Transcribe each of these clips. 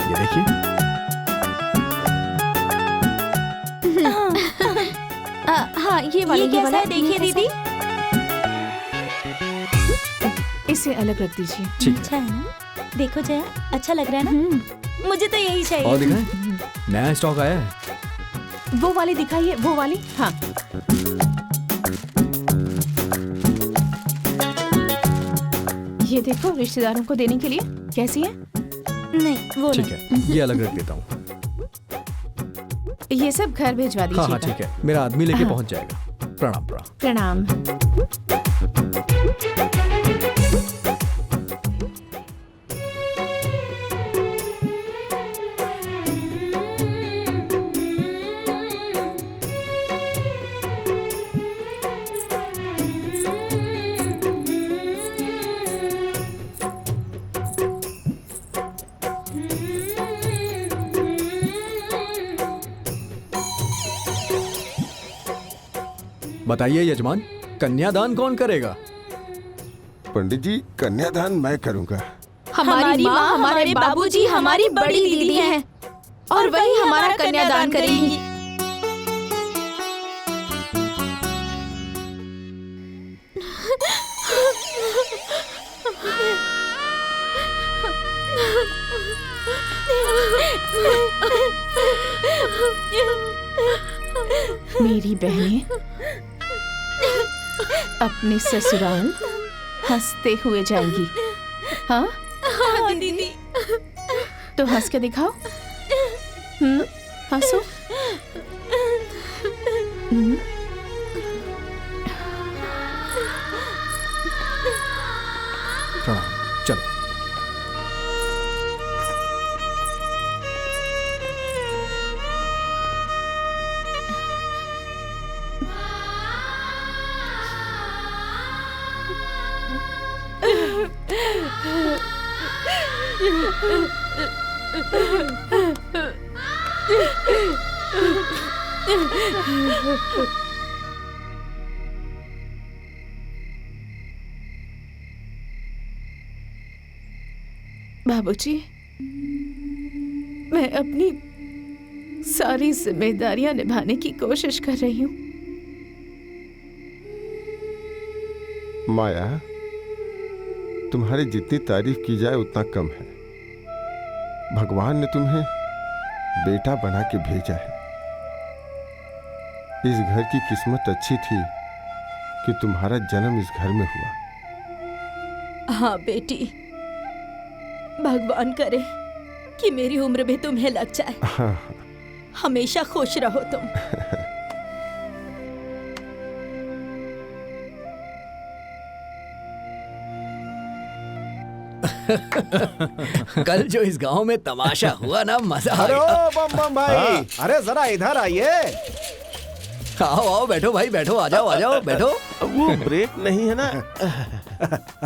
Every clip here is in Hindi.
ये देखिए। हाँ ये वाला, ये वाला कैसा है देखिए दीदी। इसे अलग रख दीजिए। ठीक अच्छा है ना, देखो जया अच्छा लग रहा है ना। मुझे तो यही और चाहिए। दिखाएं, नया स्टॉक आया है। वो वाली दिखाइए, वो वाली। हाँ ये देखो, रिश्तेदारों को देने के लिए कैसी है? नहीं वो ठीक नहीं। है, ये अलग रख देता हूँ। ये सब घर भिजवा हाँ दीजिएगा। हाँ ठीक है, मेरा आदमी लेके हाँ। पहुंच जाएगा। प्रणाम प्रणाम। प्रणाम। बताइए यजमान, कन्यादान कौन करेगा? पंडित जी, कन्यादान मैं करूंगा। हमारी माँ, हमारे बाबूजी हमारी बड़ी दीदी हैं और वही हमारा कन्यादान करेंगी। मेरी बहनें अपने ससुराल हंसते हुए जाएंगी। हाँ हाँ दीदी। तो हंस के दिखाओ। हंसो। प्रणाम, चलो। बाबूजी, मैं अपनी सारी जिम्मेदारियां निभाने की कोशिश कर रही हूँ। माया, तुम्हारी जितनी तारीफ की जाए उतना कम है। भगवान ने तुम्हें बेटा बना के भेजा है। इस घर की किस्मत अच्छी थी कि तुम्हारा जन्म इस घर में हुआ। हाँ बेटी, भगवान करे कि मेरी उम्र भी तुम्हें लग जाए। हाँ। हमेशा खुश रहो तुम। कल जो इस गांव में तमाशा हुआ ना, मजा आ हेलो गया। बम बम भाई, अरे जरा इधर आइए। आओ आओ, बैठो भाई बैठो, आ जाओ बैठो। वो ब्रेक नहीं है ना।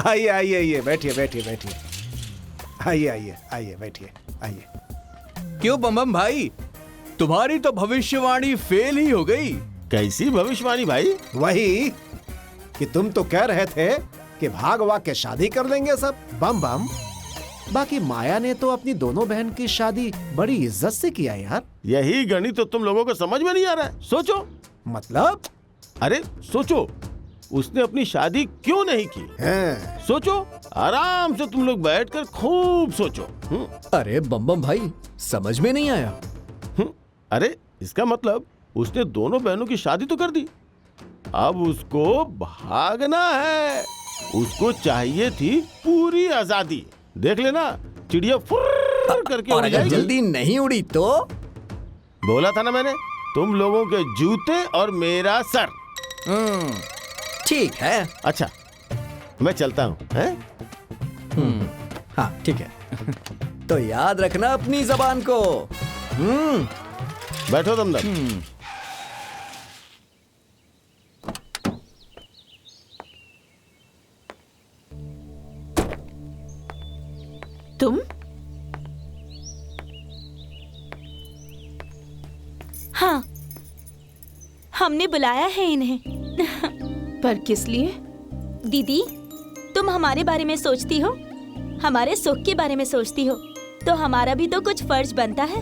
आइए आइए आइए, बैठिए बैठिए बैठिए। आइए आइए आइए, बैठिए आइए। क्यों बम भाई, तुम्हारी तो भविष्यवाणी फेल ही हो गई। कैसी भविष्यवाणी भाई? वही कि तुम तो कह रहे थे कि भाग वाग के शादी कर लेंगे सब। बम बम, बाकी माया ने तो अपनी दोनों बहन की शादी बड़ी इज्जत से किया यार। यही गणित तो तुम लोगों को समझ में नहीं आ रहा है। सोचो। मतलब? अरे सोचो, उसने अपनी शादी क्यों नहीं की? सोचो, आराम से तुम लोग बैठकर खूब सोचो। अरे बम भाई, समझ में नहीं आया। अरे इसका मतलब उसने दोनों बहनों की शादी तो कर दी, अब उसको भागना है। उसको चाहिए थी पूरी आजादी। देख लेना, चिड़िया फुर्र करके और उड़ अगर जाएगी। जल्दी नहीं उड़ी तो? बोला था ना मैंने, तुम लोगों के जूते और मेरा सर। ठीक है। अच्छा, मैं चलता हूँ। हाँ ठीक है। तो याद रखना अपनी जबान को। बैठो दमदम। तुम? हाँ, हमने बुलाया है इन्हें। पर किस लिए? दीदी, तुम हमारे बारे में सोचती हो, हमारे सुख के बारे में सोचती हो, तो हमारा भी तो कुछ फर्ज बनता है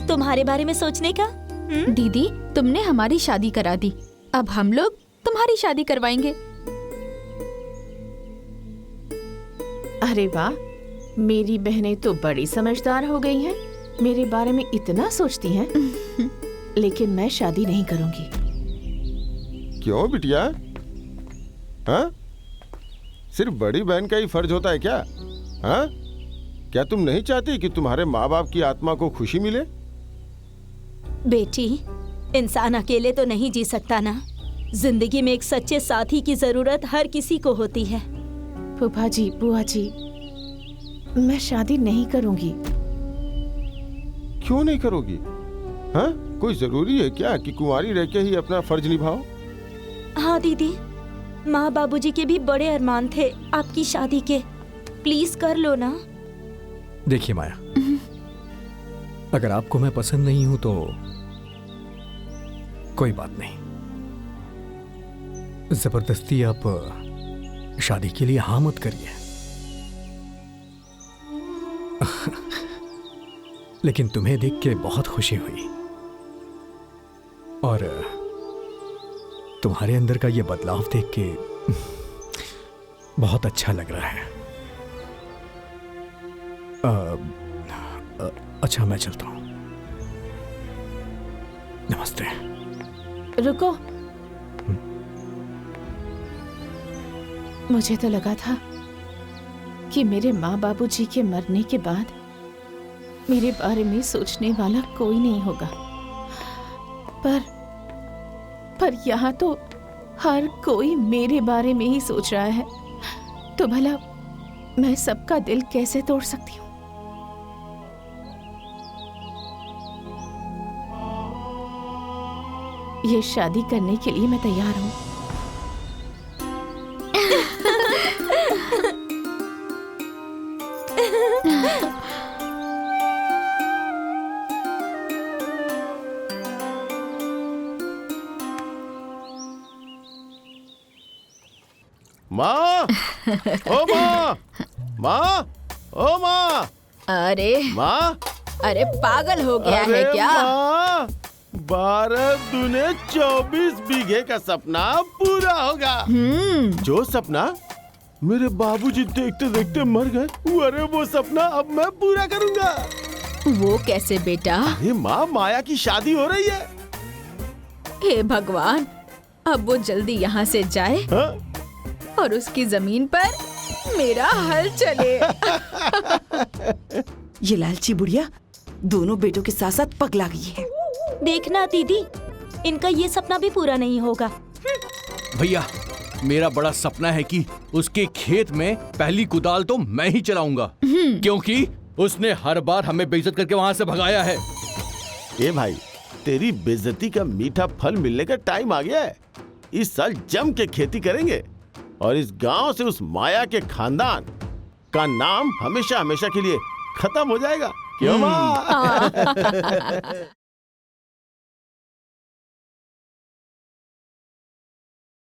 तुम्हारे बारे में सोचने का। दीदी, तुमने हमारी शादी करा दी, अब हम लोग तुम्हारी शादी करवाएंगे। अरे वाह, मेरी बहनें तो बड़ी समझदार हो गई हैं, मेरे बारे में इतना सोचती हैं। लेकिन मैं शादी नहीं करूंगी। क्यों बिटिया? हाँ? सिर्फ बड़ी बहन का ही फर्ज होता है क्या? हाँ? क्या तुम नहीं चाहती कि तुम्हारे माँ बाप की आत्मा को खुशी मिले? बेटी, इंसान अकेले तो नहीं जी सकता ना। जिंदगी में एक सच्चे साथी की जरूरत हर किसी को होती है। फूफा जी, बुआ जी, मैं शादी नहीं करूंगी। क्यों नहीं करोगी? हाँ? कोई जरूरी है क्या कि कुंवारी रह के ही अपना फर्ज निभाओ? हाँ दीदी, माँ बाबूजी के भी बड़े अरमान थे आपकी शादी के। प्लीज कर लो ना। देखिए माया, अगर आपको मैं पसंद नहीं हूं तो कोई बात नहीं। जबरदस्ती आप शादी के लिए हाँ मत करिए। लेकिन तुम्हें देख के बहुत खुशी हुई और तुम्हारे अंदर का ये बदलाव देख के बहुत अच्छा लग रहा है। अच्छा, मैं चलता हूं। नमस्ते। रुको, मुझे तो लगा था कि मेरे माँ बाबूजी के मरने के बाद मेरे बारे में सोचने वाला कोई नहीं होगा, पर यहाँ तो हर कोई मेरे बारे में ही सोच रहा है, तो भला मैं सबका दिल कैसे तोड़ सकती हूँ? ये शादी करने के लिए मैं तैयार हूँ। माँ, ओ माँ, माँ, ओ माँ, अरे माँ, अरे पागल हो गया है अरे क्या? माँ, 12 दूने 24 बीघे का सपना पूरा होगा। जो सपना मेरे बाबूजी देखते देखते मर गए, अरे वो सपना अब मैं पूरा करूंगा। वो कैसे बेटा? अरे माँ, माया की शादी हो रही है। हे भगवान, अब वो जल्दी यहाँ से जाए हाँ? और उसकी जमीन पर मेरा हल चले। ये लालची बुढ़िया दोनों बेटों के साथ साथ पगला गई है। देखना दीदी, इनका ये सपना भी पूरा नहीं होगा। भैया, मेरा बड़ा सपना है कि उसके खेत में पहली कुदाल तो मैं ही चलाऊंगा, क्योंकि उसने हर बार हमें बेइज्जत करके वहाँ से भगाया है। ए भाई, तेरी बेइज्जती का मीठा फल मिलने का टाइम आ गया है। इस साल जम के खेती करेंगे और इस गांव से उस माया के खानदान का नाम हमेशा हमेशा के लिए खत्म हो जाएगा। क्यों माँ?